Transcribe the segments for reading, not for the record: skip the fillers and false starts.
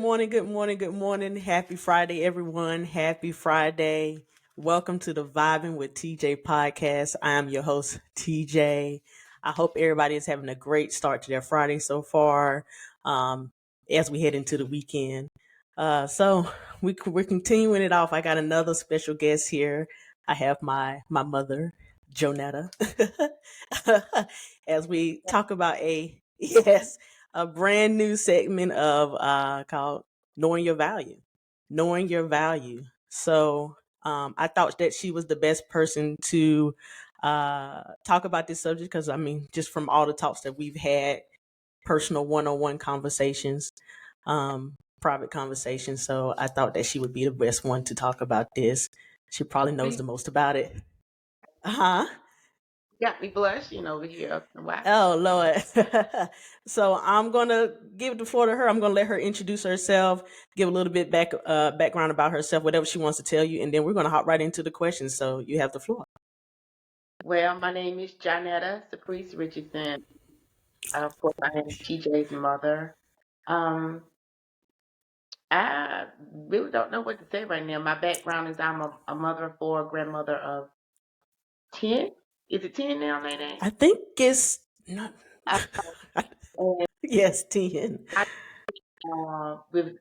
morning, good morning, good morning. Happy Friday, everyone. Happy Friday. Welcome to the Vibing with TJ podcast. I am your host, TJ. I hope everybody is having a great start to their Friday so far as we head into the weekend. We're continuing it off. I got another special guest here. I have my mother, Jonetta, as we talk about a brand new segment of called knowing your value. Knowing your value. I thought that she was the best person to talk about this subject because, I mean, just from all the talks that we've had, personal one-on-one conversations, private conversations. So I thought that she would be the best one to talk about this. She probably knows You the most about it. Uh-huh. got me blushing over here. Wow. Oh Lord. So I'm gonna give the floor to her. I'm gonna let her introduce herself, give a little bit background about herself, whatever she wants to tell you, and then we're gonna hop right into the questions. So you have the floor. Well, my name is Janetta Caprice Richardson. Of course, I am TJ's mother. Um, I really don't know what to say right now. My background is I'm a mother of four, grandmother of 10. Is it 10 now, Nene? I think it's not. I, and Yes, 10. I, with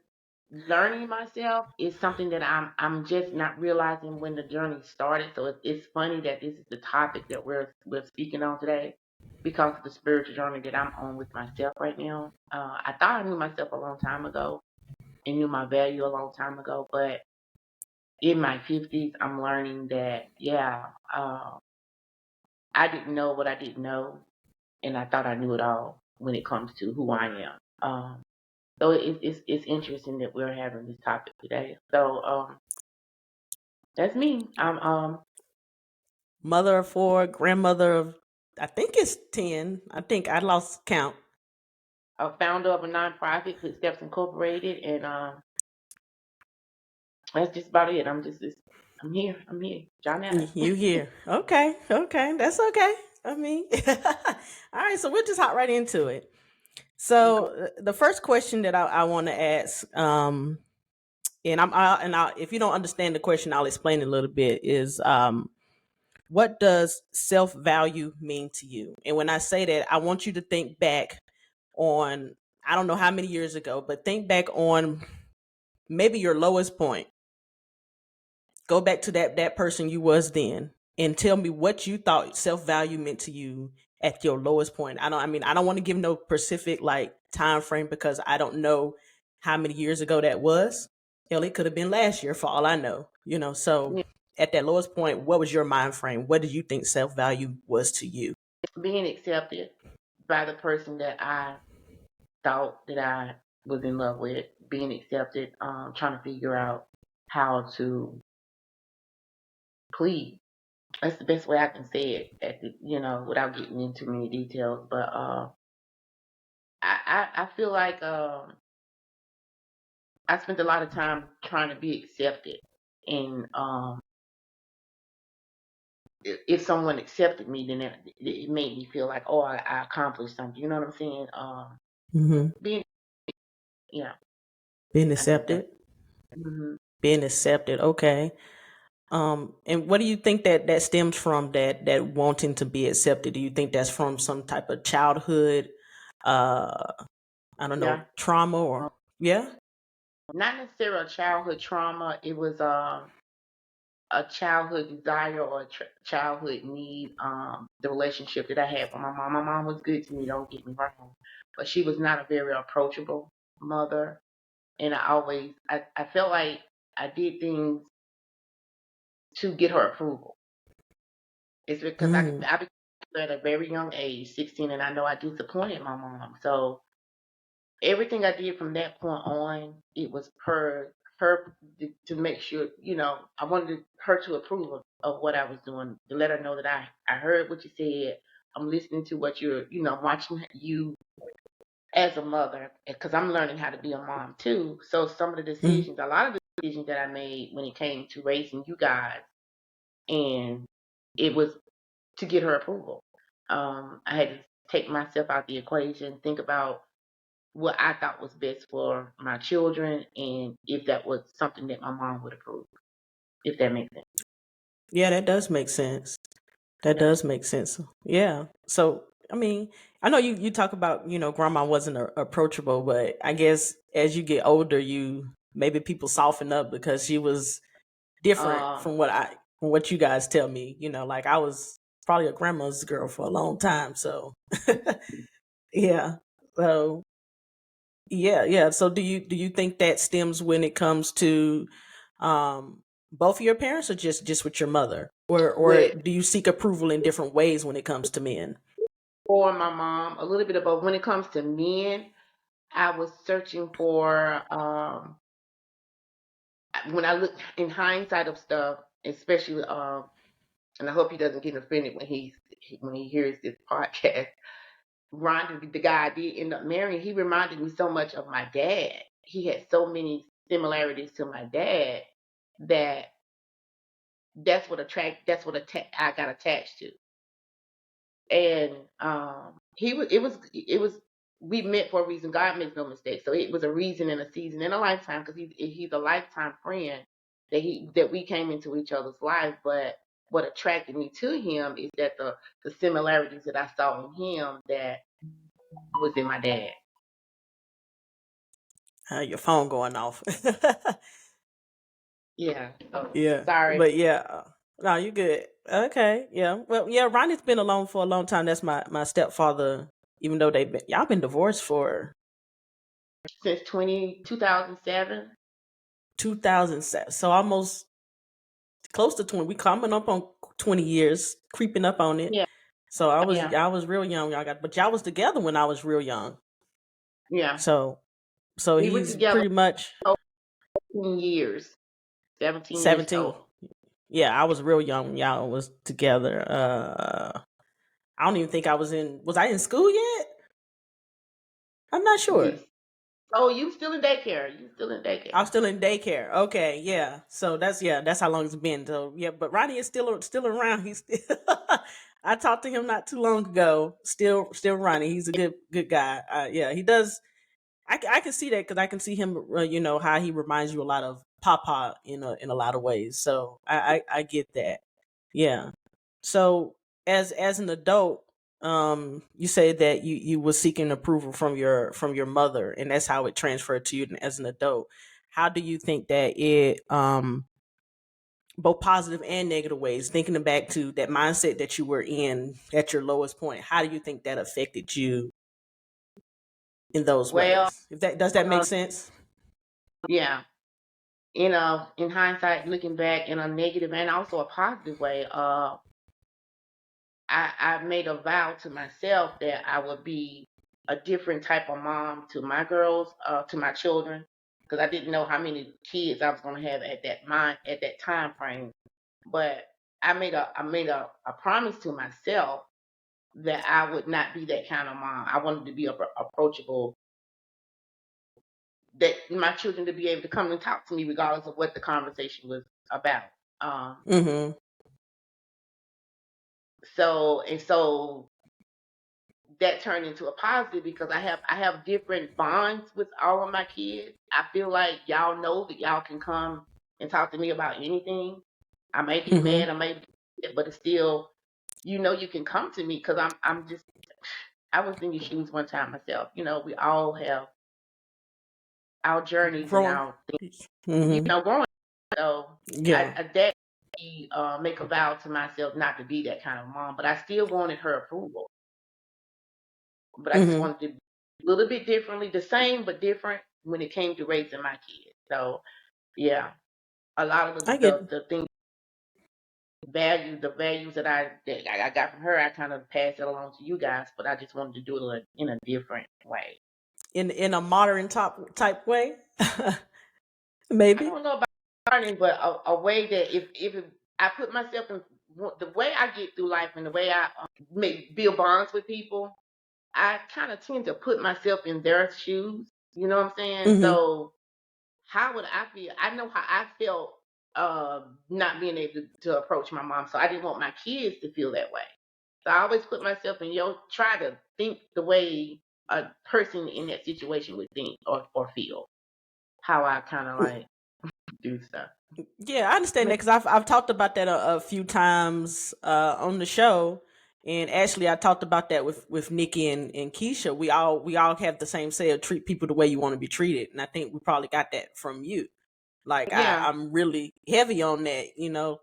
learning myself is something that I'm just not realizing when the journey started. So it's funny that this is the topic that we're speaking on today because of the spiritual journey that I'm on with myself right now. I thought I knew myself a long time ago and knew my value a long time ago, but in my 50s, I'm learning that I didn't know what I didn't know, and I thought I knew it all when it comes to who I am. So it's interesting that we're having this topic today. So that's me. I'm Mother of four, grandmother of I think it's 10. I think I lost count. a founder of a nonprofit, Footsteps Incorporated, and that's just about it. I'm here. I'm here. Johnetta. You here? Okay, okay, that's okay. I mean, all right. So we'll just hop right into it. Okay. So the first question that I want to ask, if you don't understand the question, I'll explain it a little bit. Is what does self value mean to you? And when I say that, I want you to think back on I don't know how many years ago, but think back on maybe your lowest point. Go back to that person you was then, and tell me what you thought self value meant to you at your lowest point. I don't want to give no specific like time frame because I don't know how many years ago that was. Hell, it could have been last year for all I know. So Yeah. at that lowest point, what was your mind frame? What did you think self value was to you? Being accepted by the person that I thought that I was in love with, being accepted, trying to figure out how to please. That's the best way I can say it, without getting into many details. But I feel like I spent a lot of time trying to be accepted, and if someone accepted me, then it made me feel like, oh, I accomplished something. You know what I'm saying? Hmm. Being, yeah, Being I think that. accepted. Hmm. Being accepted. Okay. And what do you think that stems from that wanting to be accepted? Do you think that's from some type of childhood, uh, I don't know, Yeah, trauma uh, or yeah? not necessarily a childhood trauma. It was a childhood desire or a childhood need. The relationship that I had with my mom. My mom was good to me. Don't get me wrong, but she was not a very approachable mother, and I felt like I did things to get her approval. It's because Mm, I became at a very young age, 16, and I know I disappointed my mom. So everything I did from that point on, it was her to make sure, I wanted her to approve of what I was doing, to let her know that I heard what you said. I'm listening to what I'm watching you as a mother, because I'm learning how to be a mom too. So some of the mm, decisions, a lot of the decisions that I made when it came to raising you guys, and it was to get her approval. I had to take myself out the equation, think about what I thought was best for my children, and if that was something that my mom would approve, if that makes sense. Yeah, that does make sense. That Yeah. does make sense. Yeah. So, I mean, I know you talk about, grandma wasn't approachable, but I guess as you get older, you maybe people soften up because she was different Um, from what you guys tell me. Like I was probably a grandma's girl for a long time. So, yeah. So, yeah, yeah. So do you think that stems when it comes to both of your parents or just with your mother? Or with do you seek approval in different ways when it comes to men? for my mom, a little bit of both. When it comes to men, I was searching for when I look in hindsight of stuff, especially and I hope he doesn't get offended when he hears this podcast. Ron, the guy I did end up marrying, he reminded me so much of my dad. He had so many similarities to my dad that I got attached to. And it was we met for a reason. God makes no mistake. So it was a reason and a season and a lifetime, because he's a lifetime friend that we came into each other's life. But what attracted me to him is that the similarities that I saw in him that was in my dad. Your phone going off. Yeah. So Yeah, sorry. but yeah, no, you good. Okay, yeah. Well, yeah, Ronnie's been alone for a long time. That's my stepfather. Even though y'all been divorced for Since 2007. 2007, so almost close to 20. We coming up on 20 years, creeping up on it. Yeah. So I was Yeah. I was real young. But y'all was together when I was real young. Yeah. So so We were he's together pretty much 17 years. 17 years 17. total. Yeah, I was real young when y'all was together. I don't even think was I in school yet? I'm not sure. Yes. Oh, you still in daycare. You still in I was daycare. still in daycare. Okay, yeah. So that's how long it's been. So yeah, but Ronnie is still around. He's still I talked to him not too long ago. Still Ronnie. He's a good guy. Yeah, he does. I can see that because I can see him. How he reminds you a lot of Papa in a lot of ways. So I get that. Yeah. So as an adult, you say that you were seeking approval from your mother, and that's how it transferred to you as an adult. How do you think that it both positive and negative ways, thinking back to that mindset that you were in at your lowest point, how do you think that affected you in those Well, ways? If that does that make uh, sense? yeah. In hindsight, looking back in a negative and also a positive way, I made a vow to myself that I would be a different type of mom to my girls, to my children, because I didn't know how many kids I was going to have at that time frame. But I made a promise to myself that I would not be that kind of mom. I wanted to be approachable, that my children to be able to come and talk to me regardless of what the conversation was about. Um, Mm-hmm. so that turned into a positive because I have different bonds with all of my kids. I feel like y'all know that y'all can come and talk to me about anything. I may get Mm-hmm. mad, I may, but it's still, you can come to me because I'm just, I was in your shoes one time myself. We all have our journeys and Growing. our things, Mm-hmm. growing. So Yeah. that make a vow to myself not to be that kind of mom, but I still wanted her approval. But I just Mm-hmm. wanted to be a little bit differently, the same but different when it came to raising my kids. So yeah, a lot of I get. the things, the values that I got from her, I kind of passed it along to you guys, but I just wanted to do it in a different way. In a modern top type way. I Maybe. don't know about learning, but a way that if I put myself in the way I get through life and the way I make build bonds with people, I kind of tend to put myself in their shoes. You know what I'm saying? Mm-hmm. So how would I feel? I know how I felt not being able to approach my mom, so I didn't want my kids to feel that way. So I always put myself in try to think the way. a person in that situation would think or feel. How I kind of like do stuff. Yeah, I understand that because I've talked about that a few times on the show, and actually I talked about that with Nikki and Keisha. We all have the same say of treat people the way you want to be treated, and I think we probably got that from you. Like Yeah. I'm really heavy on that.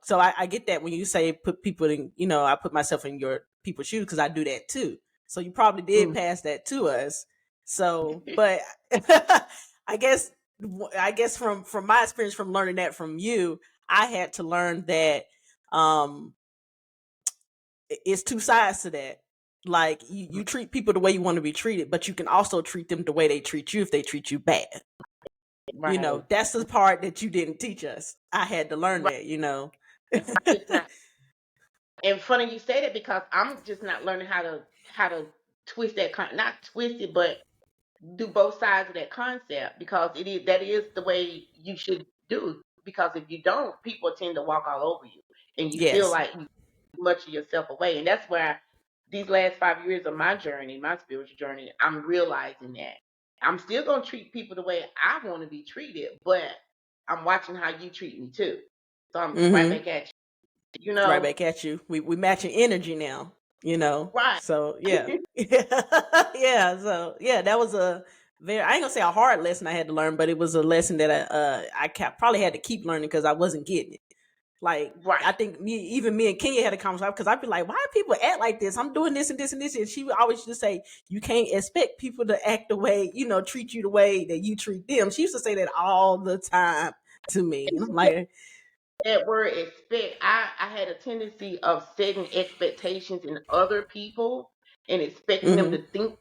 So I get that when you say put people in, I put myself in your people's shoes because I do that too. So you probably did Mm. pass that to us. So, but I guess I guess from my experience from learning that from you, I had to learn that um it's two sides to that. Like you treat people the way you want to be treated, but you can also treat them the way they treat you if they treat you bad. Right. That's the part that you didn't teach us. I had to learn Right. that. It's not. And funny you say that because I'm just not learning how to twist that not twist it, but do both sides of that concept because that is the way you should do. Because if you don't, people tend to walk all over you, and you feel Yes. like you give much of yourself away. And that's where these last 5 years of my journey, my spiritual journey, I'm realizing that I'm still gonna treat people the way I want to be treated, but I'm watching how you treat me too. So I'm right Mm-hmm. back at you. Right back at you. We matching energy now. Right. So yeah. Yeah. So yeah, that was a very I ain't gonna say a hard lesson I had to learn, but it was a lesson that I probably had to keep learning because I wasn't getting it. Like Right. I think me and Kenya had a conversation because I'd be like, why do people act like this? I'm doing this and this and this, and she would always just say, you can't expect people to act the way treat you the way that you treat them. She used to say that all the time to me, and I'm like, That word expect, I had a tendency of setting expectations in other people and expecting them mm-hmm, to think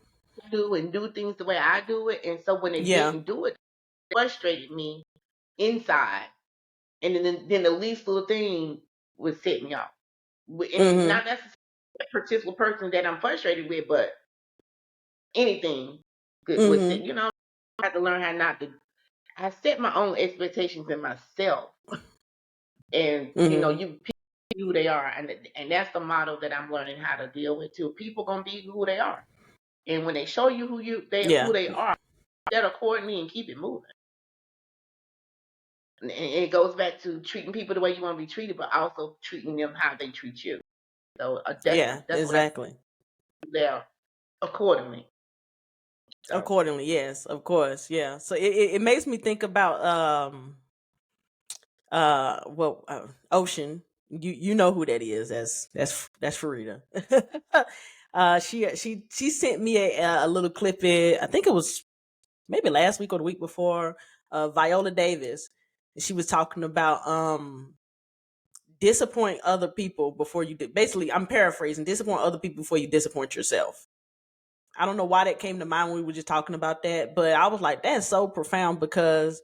do and do things the way I do it. And so when they yeah, didn't do it, it frustrated me inside. And then the least little thing would set me off. And it's mm-hmm, not necessarily a particular person that I'm frustrated with, but anything would set, mm-hmm, I have to learn how not to. I set my own expectations in myself. And, mm-hmm, you who they are, and that's the model that I'm learning how to deal with too. People gonna be who they are, and when they show you who yeah, they are, that accordingly and keep it moving. And it goes back to treating people the way you want to be treated, but also treating them how they treat you. So yeah, that's what I exactly. do there accordingly. So Accordingly, yes, of course, yeah. So it makes me think about Ocean. You know who that is. That's Farida. She sent me a little clip in, I think it was maybe last week or the week before, Viola Davis. She was talking about disappoint other people before you basically, I'm paraphrasing, disappoint other people before you disappoint yourself. I don't know why that came to mind when we were just talking about that, but I was like, that's so profound because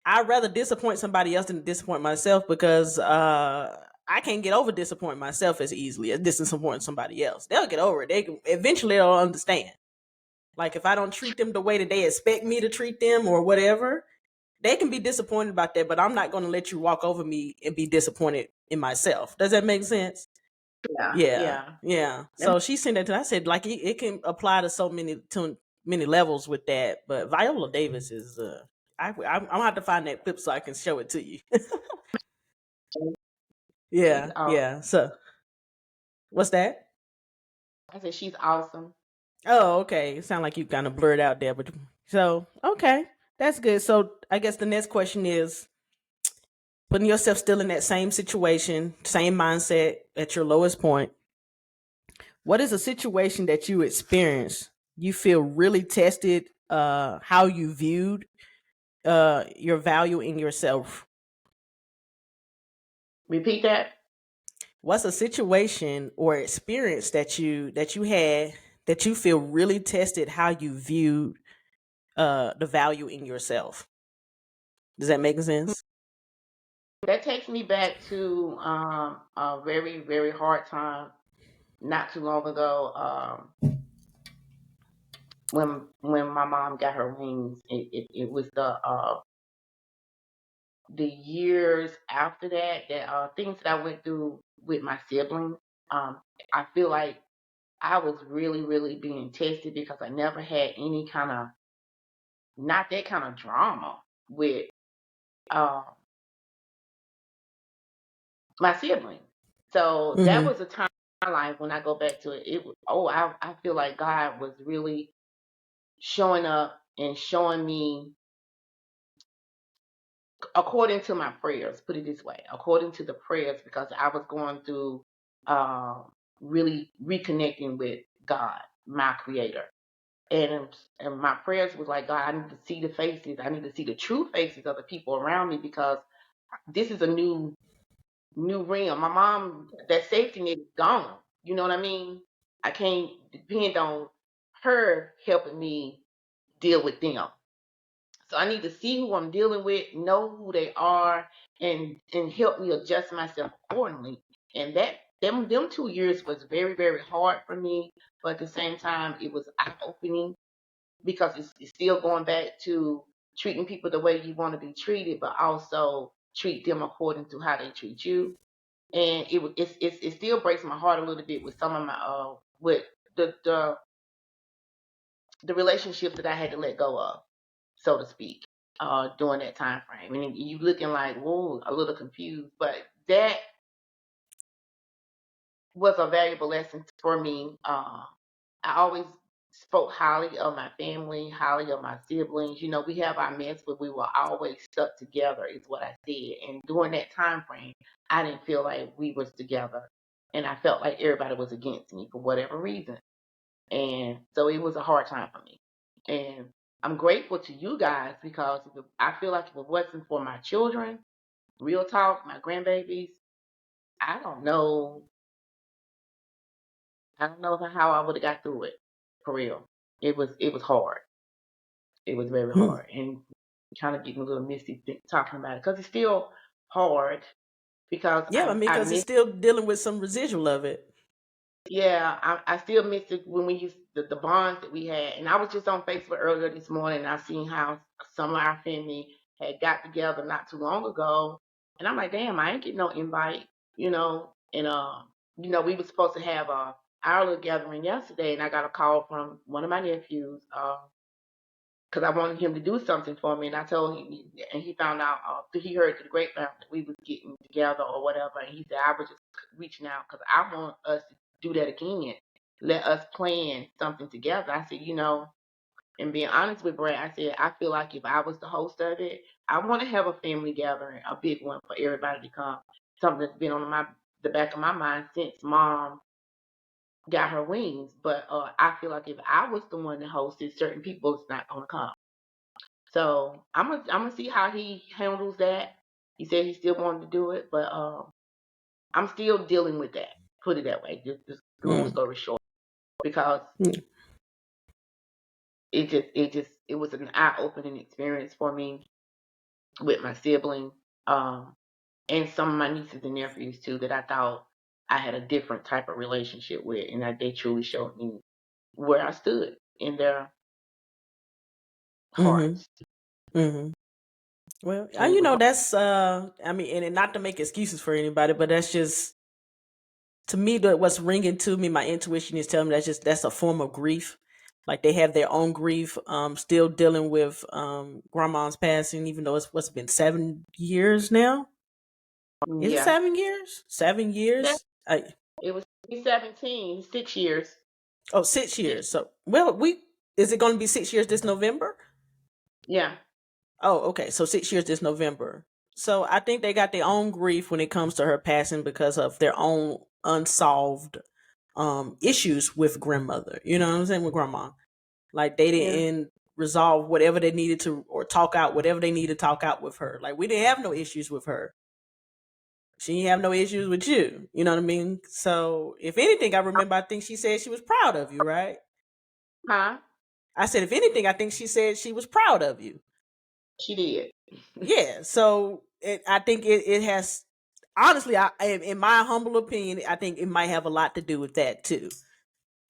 I'd rather disappoint somebody else than disappoint myself because I can't get over disappointing myself as easily as disappointing somebody else. They'll get over it. They can eventually they'll understand. Like if I don't treat them the way that they expect me to treat them or whatever, they can be disappointed about that, but I'm not going to let you walk over me and be disappointed in myself. Does that make sense? yeah, Yeah, yeah. yeah. That So she sent that to. I said like it can apply to many levels with that. But Viola Davis is. I'm gonna have to find that clip so I can show it to you. she's Yeah, awesome. yeah. So what's that? I said she's awesome. Oh, okay. It sound like you kind of blurred out there, but so okay, that's good. So I guess the next question is putting yourself still in that same situation, same mindset at your lowest point. What is a situation that you experienced you feel really tested how you viewed your value in yourself? Repeat that. What's a situation or experience that you had that you feel really tested how you viewed the value in yourself? Does that make sense? That takes me back to a very very hard time not too long ago. When my mom got her wings, it was the years after that things that I went through with my siblings. I feel like I was really, really being tested because I never had any kind of, not that kind of drama with uh, my siblings. So that Mm-hmm. was a time in my life when I go back to it. It was, oh, I feel like God was really showing up and showing me according to my prayers, put it this way, according to the prayers, because I was going through really reconnecting with God, my creator. And my prayers was like, God, I need to see the faces. I need to see the true faces of the people around me because this is a new realm. My mom, that safety net is gone. You know what I mean? I can't depend on her helping me deal with them. So I need to see who I'm dealing with, know who they are, and help me adjust myself accordingly. And them 2 years was very, very hard for me, but at the same time it was eye opening because it's still going back to treating people the way you want to be treated, but also treat them according to how they treat you. And it still breaks my heart a little bit with some of my with the the the relationships that I had to let go of, so to speak, during that time frame. And you looking like, whoa, a little confused, but that was a valuable lesson for me. I always spoke highly of my family, highly of my siblings. You know, we have our mess, but we were always stuck together, is what I said. And during that time frame, I didn't feel like we was together, and I felt like everybody was against me for whatever reason. And so it was a hard time for me. And I'm grateful to you guys because I feel like if it wasn't for my children, real talk, my grandbabies, I don't know I don't know how I would have got through it. For real. It was hard. It was very hard. And kind of getting a little misty talking about it because it's still hard because Yeah, I mean, I because it's miss, still dealing with some residual of it. yeah, I still miss it when we used the bonds that we had. And I was just on Facebook earlier this morning and I seen how some of our family had got together not too long ago. And I'm like, damn, I ain't getting no invite, you know. And we were supposed to have our little gathering yesterday, and I got a call from one of my nephews. Because I wanted him to do something for me, and I told him, and he found out, he heard through the grapevine that we was getting together or whatever, and he said I was just reaching out because I want us to do that again. Let us plan something together. I said, and being honest with Brad, I said I feel like if I was the host of it, I want to have a family gathering, a big one for everybody to come. Something that's been on the back of my mind since Mom got her wings. But I feel like if I was the one that hosted, certain people's not gonna come. So I'm gonna see how he handles that. He said he still wanted to do it, but I'm still dealing with that. Put it that way. Just long Mm. story short, because Mm. it was an eye opening experience for me with my sibling, and some of my nieces and nephews too that I thought I had a different type of relationship with, and that they truly showed me where I stood in their Mm-hmm. hearts. Mm-hmm. Well, So it was hard. that's I mean, and not to make excuses for anybody, but that's just to me what's ringing to me. My intuition is telling me that's a form of grief. Like they have their own grief, still dealing with grandma's passing, even though it's what's been 7 years now. Is it Yeah, 7 years? Seven that years? it was 17, 6 years. Oh, 6 years. Six. So, well, we is it going to be 6 years this November? Yeah, Oh, okay. So 6 years this November. So I think they got their own grief when it comes to her passing because of their own unsolved issues with grandmother. You know what I'm saying? With grandma. Like they yeah. didn't resolve whatever they needed to or talk out whatever they needed to talk out with her. Like we didn't have no issues with her. She didn't have no issues with you. You know what I mean? So if anything, I remember I think she said she was proud of you, right? Huh? I said, if anything, I think she said she was proud of you. She did. Yeah. So I think it has, honestly, in my humble opinion, I think it might have a lot to do with that too.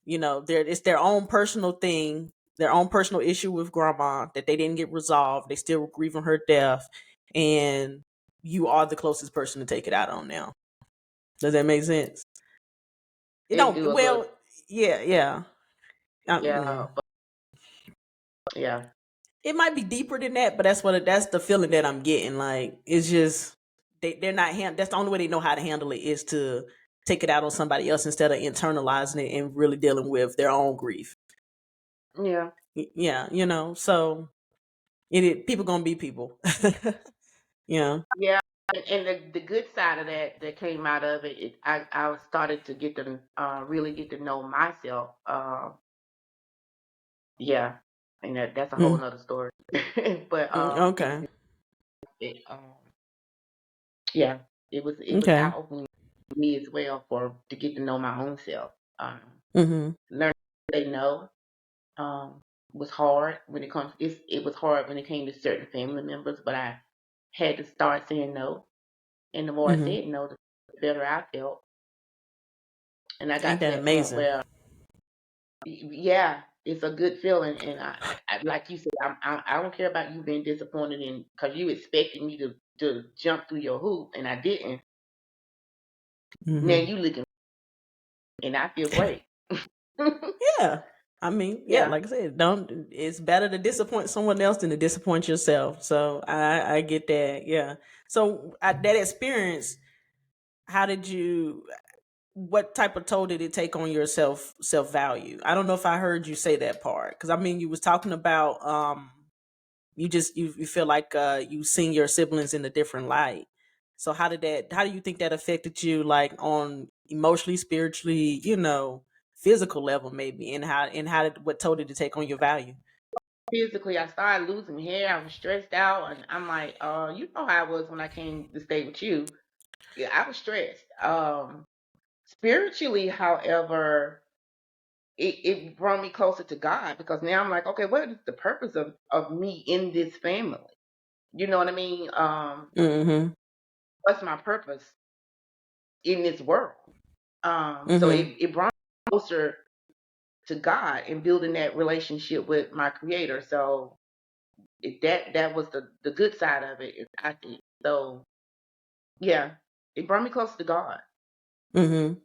It's their own personal thing, their own personal issue with grandma that they didn't get resolved. They still grieving her death. And you are the closest person to take it out on now. Does that make sense? You It know, do a little well, bit. Yeah, yeah. Yeah, Mm. but yeah, It might be deeper than that, but that's the feeling that I'm getting. Like it's just they're not that's the only way they know how to handle it is to take it out on somebody else instead of internalizing it and really dealing with their own grief. yeah, Yeah, so people gonna be people. Yeah. yeah. And the good side of that came out of it, I started to get to really get to know myself. Yeah, and that's a whole Mm, nother story. But okay. it yeah, it was eye Okay. opening for me as well for to get to know my own self. Um, Mhm. Learning to say no um, was hard when it was hard when it came to certain family members, but I had to start saying no. And the more I Mhm. said no, the better I felt. And I Ain't got to that that point amazing? where, yeah, it's a good feeling. And like you said, I don't care about you being disappointed in because you expected me to jump through your hoop, and I didn't. Now Mhm. you looking, and I feel great. Yeah. I mean, yeah, Yeah. like I said, don't it's better to disappoint someone else than to disappoint yourself. So I get that. Yeah. So that experience, how did you what type of toll did it take on your self value? I don't know if I heard you say that part because I mean you was talking about you feel like you seen your siblings in a different light. So how do you think that affected you like on emotionally, spiritually, physical level maybe, and how did what toll did it take on your value? Physically, I started losing hair. I was stressed out, and I'm like, you know how I was when I came to stay with you. Yeah, I was stressed. Spiritually, however, it brought me closer to God because now I'm like, okay, what is the purpose of me in this family? You know what I mean? Mhm. What's my purpose in this world? So Mhm. it brought me closer to God and building that relationship with my Creator. So that was the good side of it, I think. So yeah, it brought me close to God. Mhm.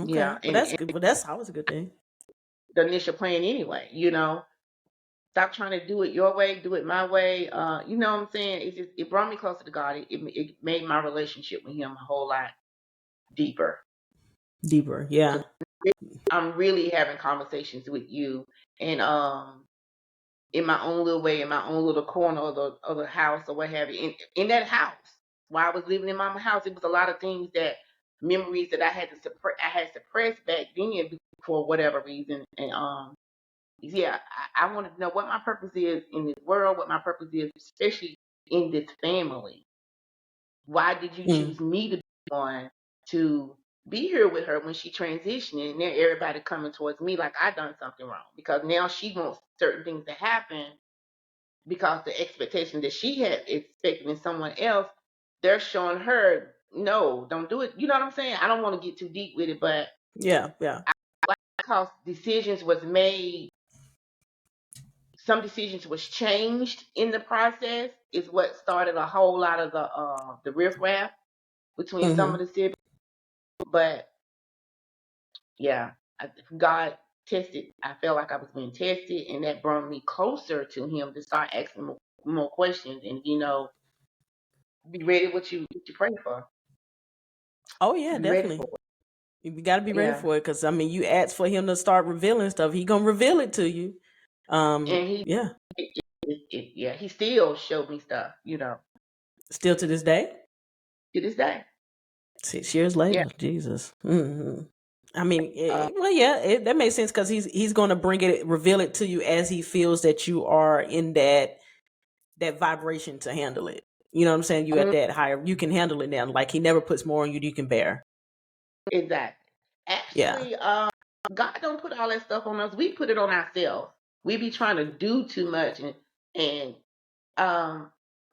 Yeah, Okay. Well, that's good. Well, that's always a good thing. the initial plan anyway. Stop trying to do it your way, do it my way. You know what I'm saying? It brought me closer to God. It made my relationship with Him a whole lot deeper. Deeper. Cause Yeah. I'm really having conversations with you, and in my own little way, in my own little corner of the house or what have you. In that house, while I was living in Mama's house, it was a lot of things that memories that I had to suppress. I had suppressed back then for whatever reason, and yeah, I wanted to know what my purpose is in this world, what my purpose is, especially in this family. Why did you Mm. choose me to be one to be here with her when she transitioned? And now everybody coming towards me like I done something wrong because now she wants certain things to happen because the expectation that she had expected in someone else, they're showing her no, don't do it. You know what I'm saying? I don't want to get too deep with it, but Yeah. Yeah. because decisions was made, some decisions was changed in the process is what started a whole lot of the riffraff between some of Mhm. the siblings. But yeah, God tested. I felt like I was being tested, and that brought me closer to Him to start asking more questions, and be ready what you pray for. Oh yeah, Be ready for definitely. You got to be it. ready Yeah, for it because I mean, you asked for him to start revealing stuff. He gonna reveal it to you. and He, Yeah. yeah, He still showed me stuff. Still to this day, To this day. 6 years Yeah. later, Jesus. I mean, Uh, well, yeah, that makes sense because he's gonna bring it, reveal it to you as he feels that you are in that vibration to handle it. You know what I'm saying? You at mm, that higher, you can handle it now. Like he never puts more on you than you can bear. exactly. Yeah. Actually, God don't put all that stuff on us. We put it on ourselves. We be trying to do too much, and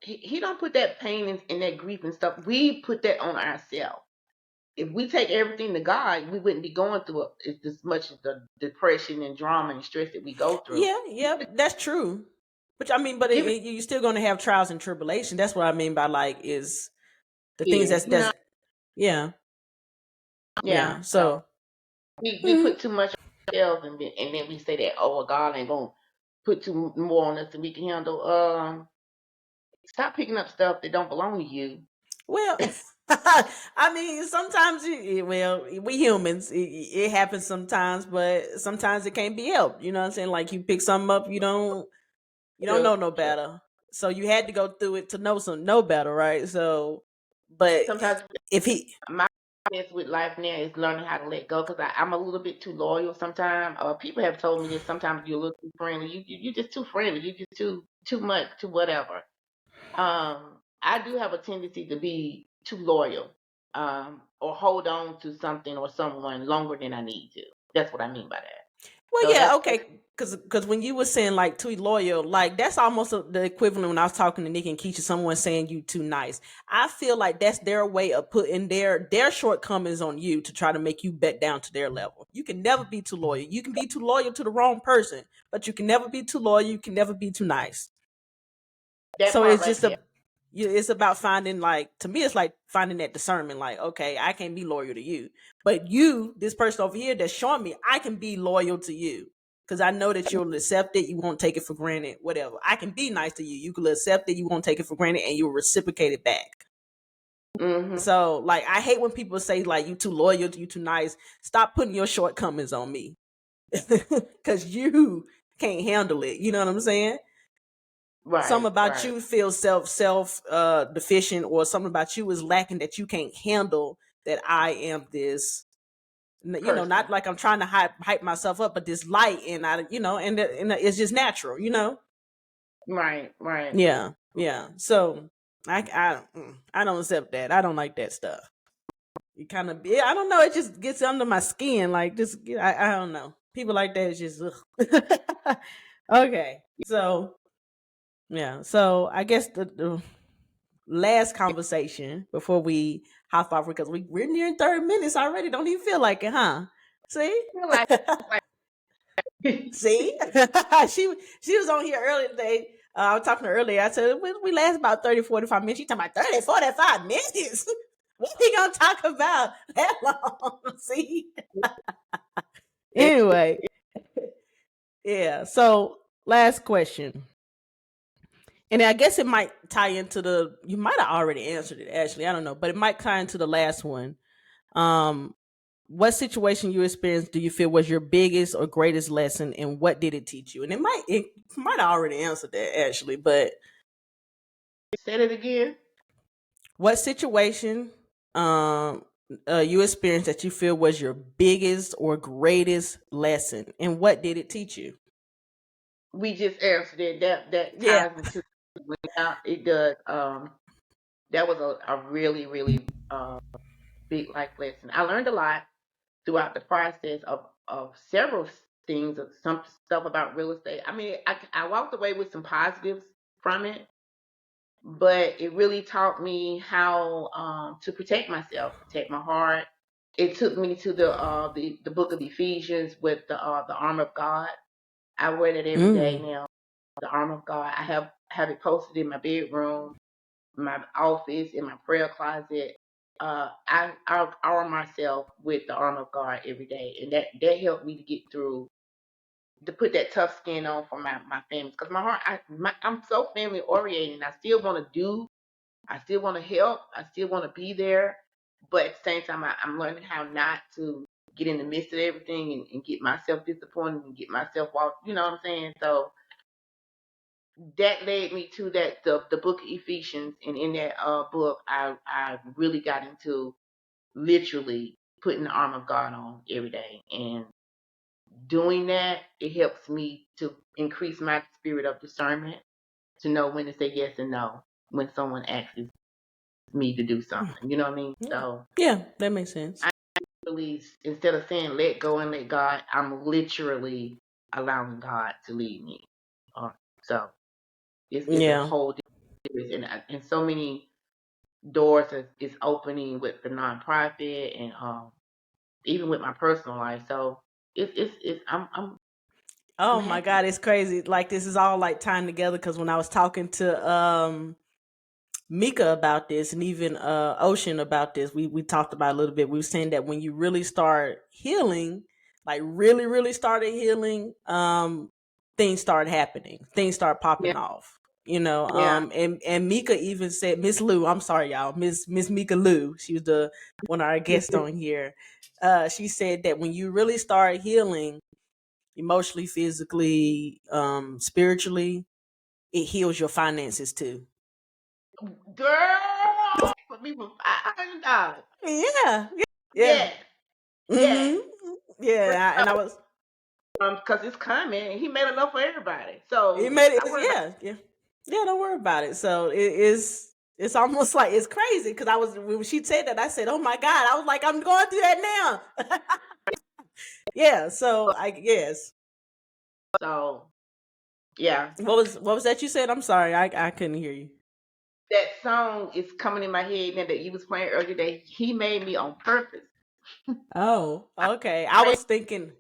he don't put that pain and that grief and stuff. We put that on ourselves. If we take everything to God, we wouldn't be going through it as much as the depression and drama and stress that we go through. Yeah, yeah, that's true. But I mean, but Give it you're still going to have trials and tribulation. That's what I mean by like is the things is, that's yeah, yeah. yeah. So So we put too much on ourselves, and then we say that, oh, well, God ain't gonna put too more on us than we can handle. Stop picking up stuff that don't belong to you. Well, I mean, sometimes well, we humans, it happens sometimes, but sometimes it can't be helped. You know what I'm saying? Like you pick something up, you don't True, know no true. better, so you had to go through it to know better, right? So, but Sometimes if he, my best with life now is learning how to let go because I'm a little bit too loyal sometimes. People have told me that sometimes you're a little too friendly. You're just too friendly. You just too much, too whatever. I do have a tendency to be too loyal, or hold on to something or someone longer than I need to. That's what I mean by that. well, So yeah, that's okay, because when you were saying like too loyal, like that's almost the equivalent when I was talking to Nick and Keisha, someone saying you too nice. I feel like that's their way of putting their shortcomings on you to try to make you bet down to their level. You can never be too loyal. You can be too loyal to the wrong person, but you can never be too loyal. You can never be too nice. that So part it's right just there. it's about finding, like, to me it's like finding that discernment, like, okay, I can't be loyal to you, but you, this person over here that's showing me I can be loyal to you because I know that you'll accept it, you won't take it for granted, whatever. I can be nice to you, you can accept it, you won't take it for granted, and you'll reciprocate it back. Hmm. So like I hate when people say like you too loyal, you too nice. Stop putting your shortcomings on me because you can't handle it, you know what I'm saying? Something Right, about right. you feels self deficient, or something about you is lacking that you can't handle, that I am this, Person. not like I'm trying to hype myself up, but this light, and it's just natural, Right, right. yeah. So I don't accept that. I don't like that stuff. You kind of, I don't know, it just gets under my skin, like just I don't know, people like that is just ugh. Okay, so yeah, so I guess the last conversation before we hop off, because we're nearing 30 minutes already. Don't even feel like it, huh? See? I feel like See? She was on here earlier today. I was talking to her earlier. I said, we last about 30, 45 minutes. She talking about 30, 45 minutes. What we gonna talk about that long? See? Anyway, yeah. So last question. And I guess it might tie into you might have already answered it, actually. I don't know, but it might tie into the last one. Um, what situation you experienced do you feel was your biggest or greatest lesson, and what did it teach you? And it might have already answered that, actually, but said it again. what situation you experienced that you feel was your biggest or greatest lesson, and what did it teach you? We just answered it. That Yeah. ties into it does. That was a really, really big life lesson. I learned a lot throughout the process of several things, of some stuff about real estate. I mean, I walked away with some positives from it, but it really taught me how to protect myself, protect my heart. It took me to the book of Ephesians with the armor of God. I wear that every day Mm. now. The armor of God. I have it posted in my bedroom, my office, in my prayer closet. I arm myself with the armor of God every day, and that helped me to get through, to put that tough skin on for my family. Because my heart, I'm so family oriented, and I still want to do, I still want to help, I still want to be there, but at the same time, I'm learning how not to get in the midst of everything and get myself disappointed and get myself off. You know what I'm saying? So that led me to the book of Ephesians, and in that book, I really got into literally putting the armor of God on every day, and doing that, it helps me to increase my spirit of discernment, to know when to say yes and no when someone asks me to do something. You know what I mean? Yeah. So Yeah, that makes sense. I really, instead of saying let go and let God, I'm literally allowing God to lead me. So it's a Yeah. whole different, and so many doors is opening with the nonprofit, and even with my personal life. So it's I'm Oh my happy. God, it's crazy. Like this is all like tying together, because when I was talking to Mika about this, and even Ocean about this, we talked about it a little bit. We were saying that when you really start healing, like really, really started healing, things started happening. Things start Yeah. popping off. Yeah. And Mika even said, Miss Lou, I'm sorry, y'all, Miss Mika Lou, she was the one of our guests on here. She said that when you really start healing emotionally, physically, spiritually, it heals your finances too. Girl, put me for $500. Yeah, yeah. Yes. Yes. Mm-hmm. Yeah, and I was. Because it's coming. He made enough for everybody. So It made it. I worry about. Yeah, yeah, yeah. Don't worry about it. So it is. It's almost like it's crazy because I was when she said that I said, "Oh my god!" I was like, "I'm going through that now." Yeah. So I guess So yeah, what was that you said? I'm sorry, I couldn't hear you. that song is coming in my head now that you was playing earlier today. He made me on purpose. Oh, I okay. I pray was thinking.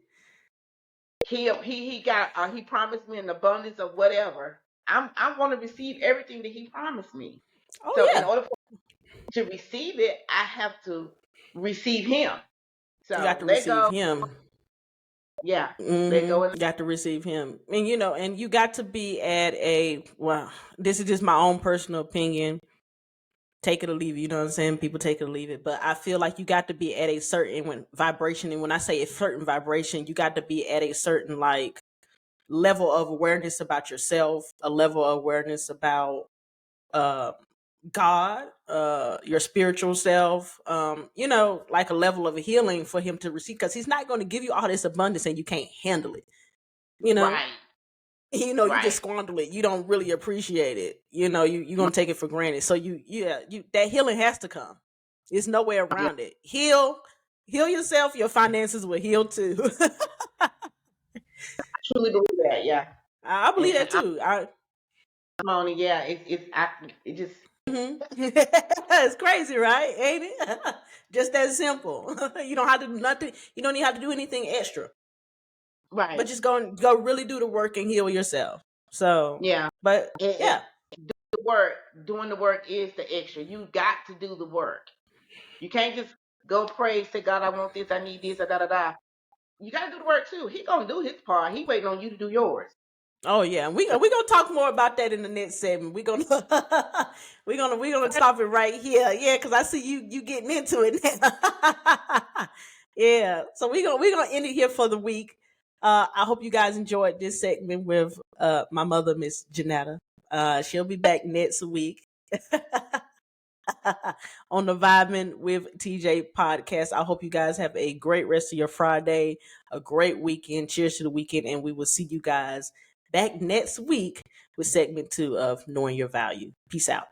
he got he promised me an abundance of whatever. I want to receive everything that he promised me. Oh So in yeah, order for to receive it, I have to receive him. you got So to let receive go. him. Yeah, let Mm-hmm. go. And You got to receive him, and and you got to be at a well. This is just my own personal opinion. Take it or leave it. You know what I'm saying? People take it or leave it. But I feel like you got to be at a certain vibration. And when I say a certain vibration, you got to be at a certain like level of awareness about yourself, a level of awareness about uh, God, your spiritual self, like a level of healing for him to receive. Because he's not going to give you all this abundance and you can't handle it. You know, right, you just right, squander it. You don't really appreciate it. You're gonna take it for granted. So you that healing has to come. There's no way yeah, around it. Heal yourself. Your finances will heal too. truly believe that. Yeah, I believe and that too. I'm on it. Yeah, it just It's crazy, right? Ain't it? Just that simple. You don't have to do nothing. You don't even have to do anything extra. But right. just go really do the work and heal yourself. So, Yeah, but and yeah. the work, doing the work is the extra. You got to do the work. You can't just go pray, say, God, I want this, I need this, da da da. You got to do the work too. He gonna do his part. He waiting on you to do yours. Oh yeah, we gonna talk more about that in the next segment. We gonna we gonna stop it right here. Yeah, because I see you getting into it now. Yeah, so we gonna end it here for the week. I hope you guys enjoyed this segment with my mother, Miss Janetta. She'll be back next week. On the Vibing with TJ podcast. I hope you guys have a great rest of your Friday, a great weekend. Cheers to the weekend, and we will see you guys back next week with segment 2 of Knowing Your Value. Peace out.